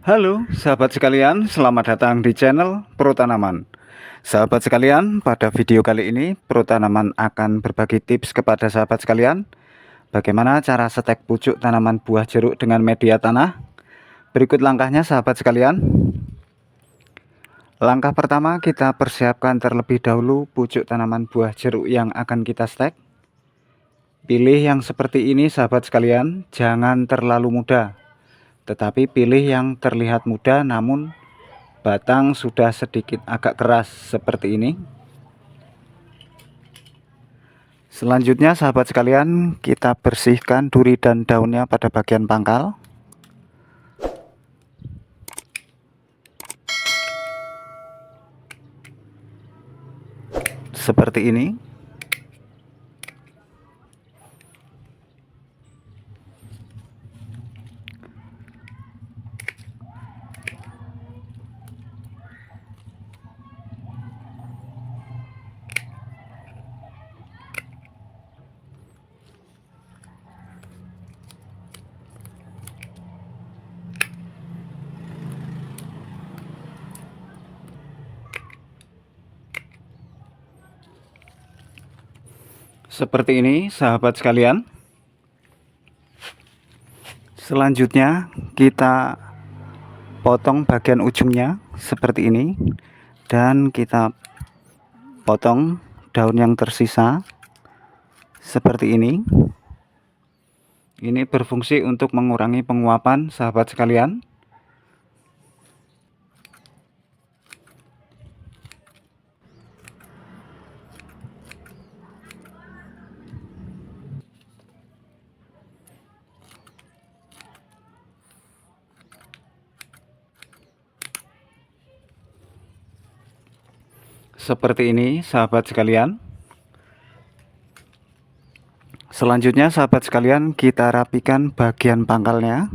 Halo sahabat sekalian, selamat datang di channel Pro Tanaman. Sahabat sekalian, pada video kali ini Pro Tanaman akan berbagi tips kepada sahabat sekalian bagaimana cara setek pucuk tanaman buah jeruk dengan media tanah. Berikut langkahnya sahabat sekalian. Langkah pertama, kita persiapkan terlebih dahulu pucuk tanaman buah jeruk yang akan kita stek. Pilih yang seperti ini sahabat sekalian, jangan terlalu muda, tetapi pilih yang terlihat muda namun batang sudah sedikit agak keras seperti ini. Selanjutnya sahabat sekalian, kita bersihkan duri dan daunnya pada bagian pangkal. Seperti ini. Seperti ini sahabat sekalian. Selanjutnya kita potong bagian ujungnya seperti ini, dan kita potong daun yang tersisa seperti ini. Ini berfungsi untuk mengurangi penguapan sahabat sekalian. Seperti ini sahabat sekalian. Selanjutnya sahabat sekalian, kita rapikan bagian pangkalnya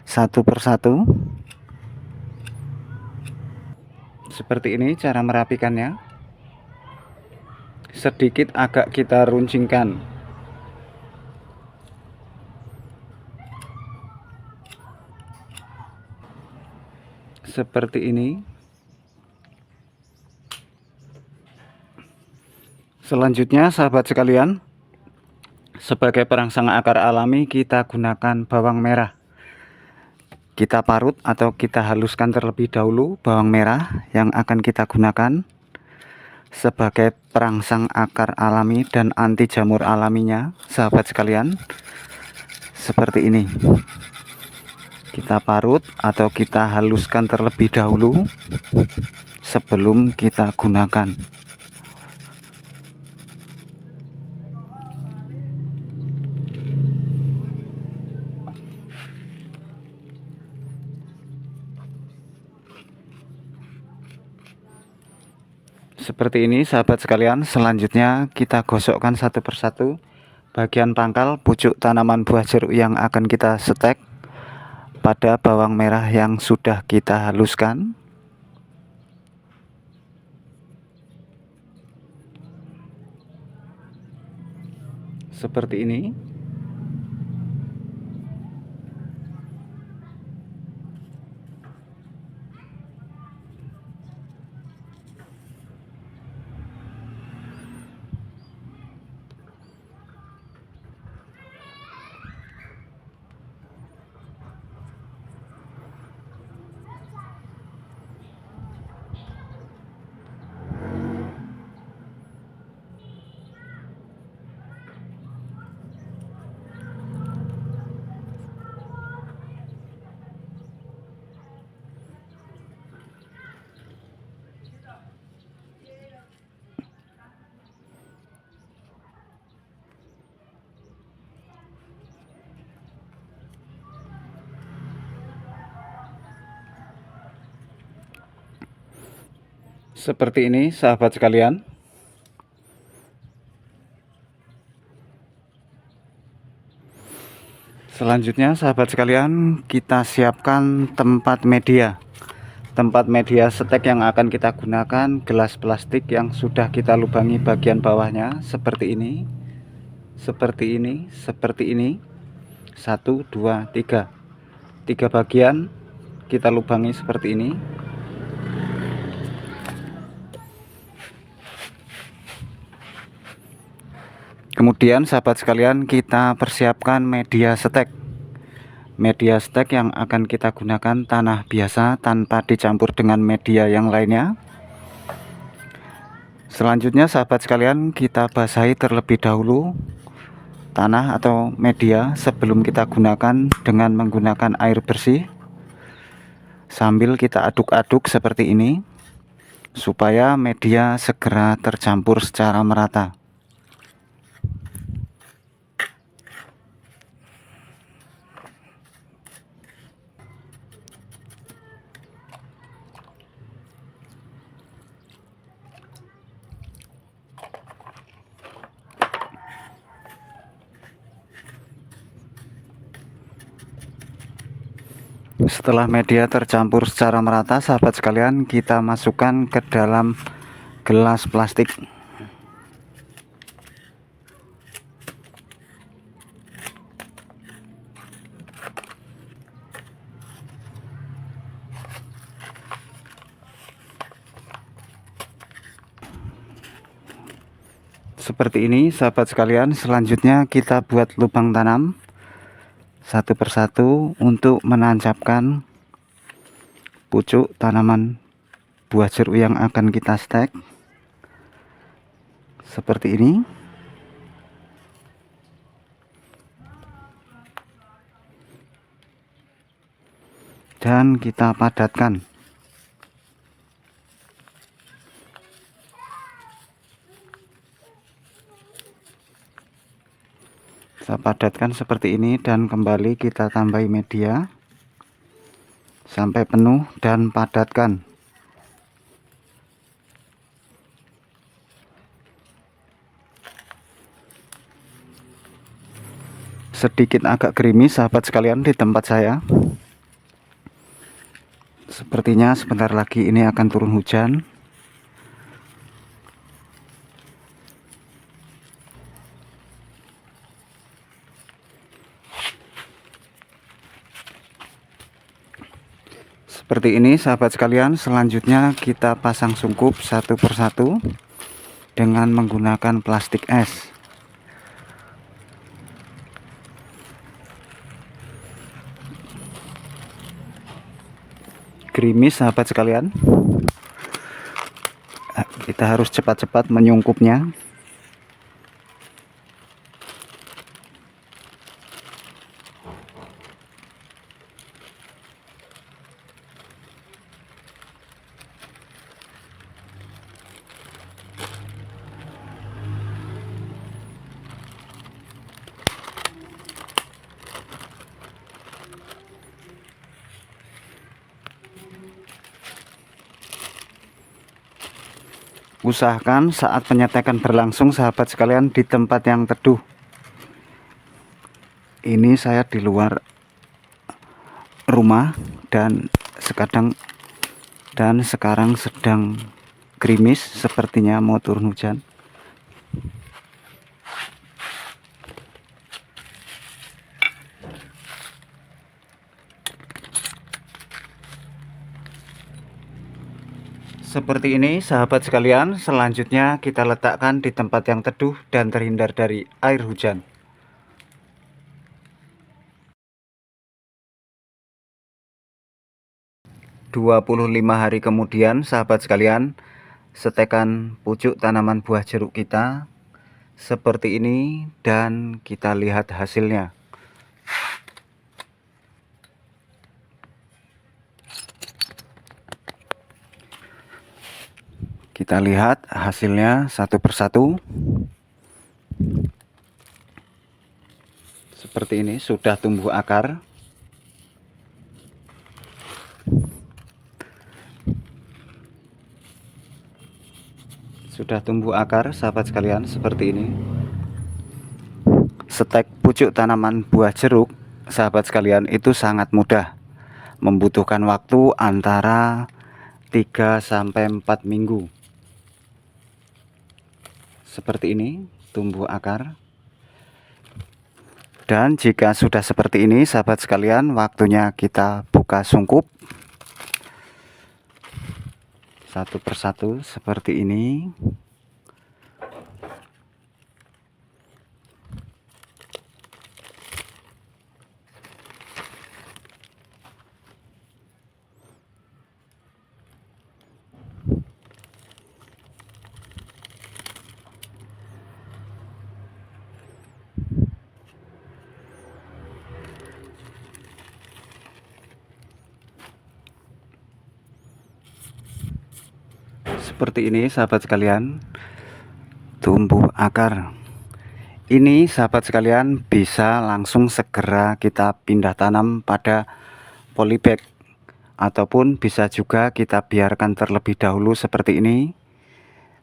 satu persatu. Seperti ini cara merapikannya. Sedikit agak kita runcingkan. Seperti ini. Selanjutnya sahabat sekalian, sebagai perangsang akar alami kita gunakan bawang merah. Kita parut atau kita haluskan terlebih dahulu bawang merah yang akan kita gunakan sebagai perangsang akar alami dan anti jamur alaminya sahabat sekalian. Seperti ini. Kita parut atau kita haluskan terlebih dahulu sebelum kita gunakan. Seperti ini sahabat sekalian. Selanjutnya kita gosokkan satu persatu bagian pangkal pucuk tanaman buah jeruk yang akan kita setek pada bawang merah yang sudah kita haluskan. Seperti ini. Seperti ini sahabat sekalian. Selanjutnya sahabat sekalian, kita siapkan tempat media setek yang akan kita gunakan. Gelas plastik yang sudah kita lubangi bagian bawahnya seperti ini, seperti ini, 1, 2, 3 bagian kita lubangi seperti ini. Kemudian sahabat sekalian, kita persiapkan media stek. Media stek yang akan kita gunakan tanah biasa tanpa dicampur dengan media yang lainnya. Selanjutnya sahabat sekalian, kita basahi terlebih dahulu tanah atau media sebelum kita gunakan dengan menggunakan air bersih. Sambil kita aduk-aduk seperti ini supaya media segera tercampur secara merata. Setelah media tercampur secara merata, sahabat sekalian, kita masukkan ke dalam gelas plastik. Seperti ini sahabat sekalian. Selanjutnya kita buat lubang tanam satu persatu untuk menancapkan pucuk tanaman buah jeruk yang akan kita stek seperti ini. Dan kita padatkan. Kita padatkan seperti ini dan kembali kita tambahi media sampai penuh dan padatkan. Sedikit agak gerimis sahabat sekalian di tempat saya. Sepertinya sebentar lagi ini akan turun hujan. Seperti ini sahabat sekalian. Selanjutnya kita pasang sungkup satu persatu dengan menggunakan plastik es. Gerimis sahabat sekalian, kita harus cepat-cepat menyungkupnya. Usahakan saat penyetekan berlangsung sahabat sekalian di tempat yang teduh. Ini saya di luar rumah dan sekarang sedang gerimis, sepertinya mau turun hujan. Seperti ini sahabat sekalian. Selanjutnya kita letakkan di tempat yang teduh dan terhindar dari air hujan. ...25 hari kemudian sahabat sekalian, setekan pucuk tanaman buah jeruk kita seperti ini dan kita lihat hasilnya. Kita lihat hasilnya satu persatu. Seperti ini, sudah tumbuh akar. Sudah tumbuh akar sahabat sekalian, seperti ini. Stek pucuk tanaman buah jeruk sahabat sekalian itu sangat mudah. Membutuhkan waktu antara 3-4 minggu. Seperti ini tumbuh akar. Dan jika sudah seperti ini sahabat sekalian, waktunya kita buka sungkup satu persatu seperti ini. Seperti ini sahabat sekalian, tumbuh akar. Ini sahabat sekalian bisa langsung segera kita pindah tanam pada polybag, ataupun bisa juga kita biarkan terlebih dahulu seperti ini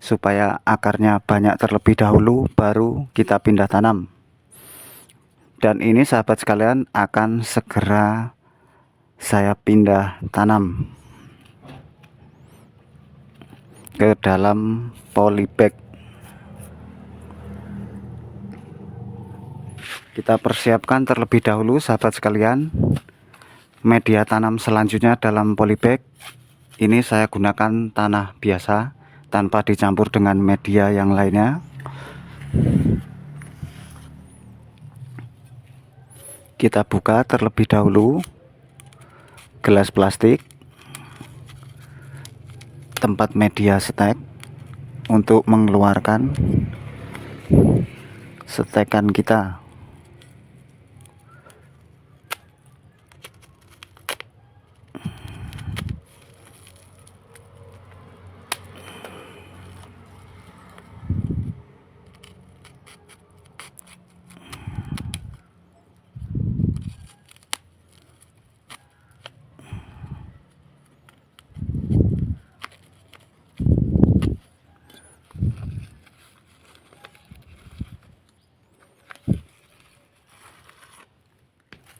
supaya akarnya banyak terlebih dahulu baru kita pindah tanam. Dan ini sahabat sekalian akan segera saya pindah tanam ke dalam polybag. Kita persiapkan terlebih dahulu sahabat sekalian media tanam selanjutnya dalam polybag. Ini saya gunakan tanah biasa tanpa dicampur dengan media yang lainnya. Kita buka terlebih dahulu gelas plastik tempat media stek untuk mengeluarkan stekan kita.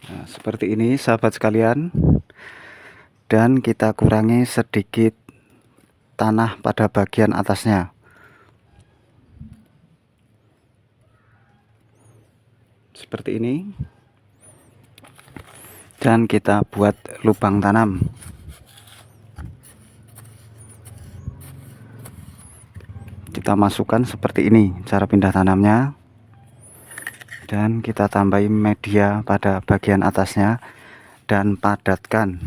Nah, seperti ini sahabat sekalian, dan kita kurangi sedikit tanah pada bagian atasnya seperti ini, dan kita buat lubang tanam. Kita masukkan seperti ini cara pindah tanamnya, dan kita tambahin media pada bagian atasnya dan padatkan.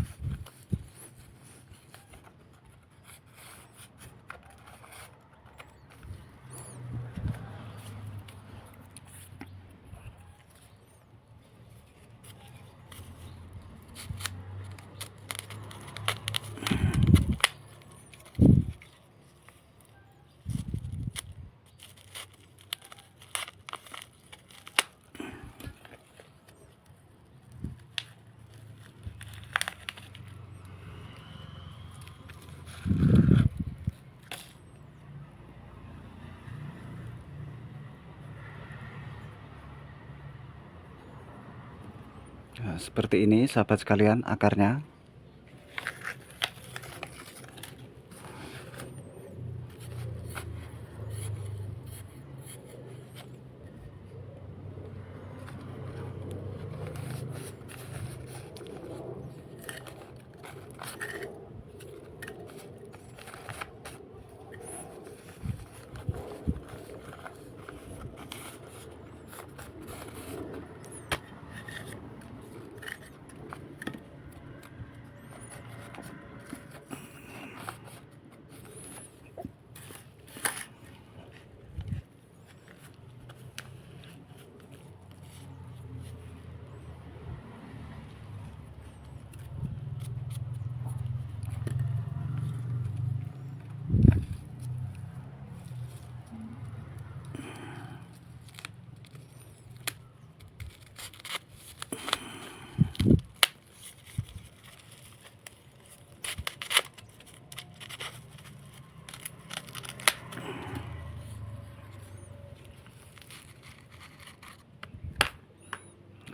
Nah, seperti ini sahabat sekalian akarnya.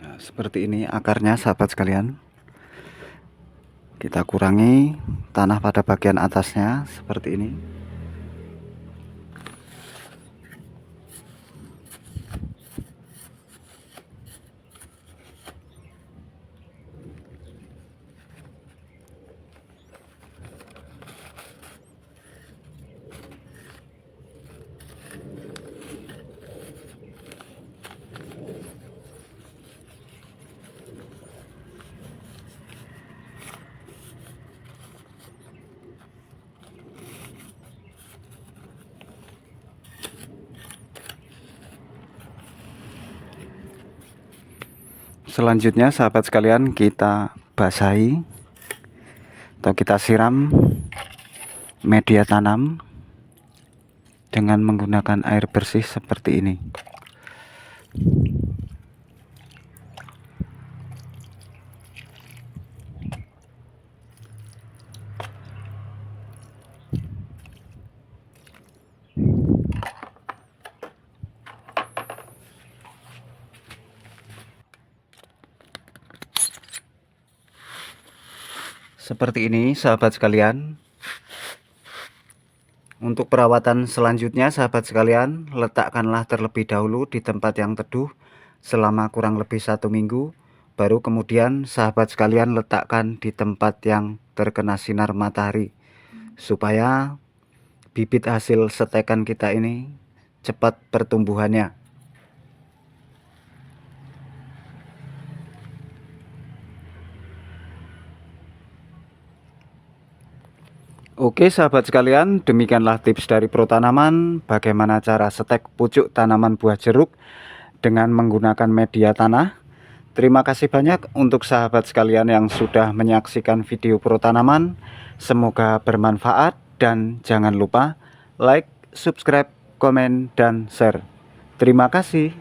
Nah, seperti ini akarnya sahabat sekalian. Kita kurangi tanah pada bagian atasnya seperti ini. Selanjutnya sahabat sekalian, kita basahi atau kita siram media tanam dengan menggunakan air bersih seperti ini. Seperti ini sahabat sekalian. Untuk perawatan selanjutnya sahabat sekalian, letakkanlah terlebih dahulu di tempat yang teduh selama kurang lebih 1 minggu. Baru kemudian sahabat sekalian letakkan di tempat yang terkena sinar matahari, supaya bibit hasil setekan kita ini cepat pertumbuhannya. Oke sahabat sekalian, demikianlah tips dari Pro Tanaman bagaimana cara setek pucuk tanaman buah jeruk dengan menggunakan media tanah. Terima kasih banyak untuk sahabat sekalian yang sudah menyaksikan video Pro Tanaman. Semoga bermanfaat dan jangan lupa like, subscribe, komen, dan share. Terima kasih.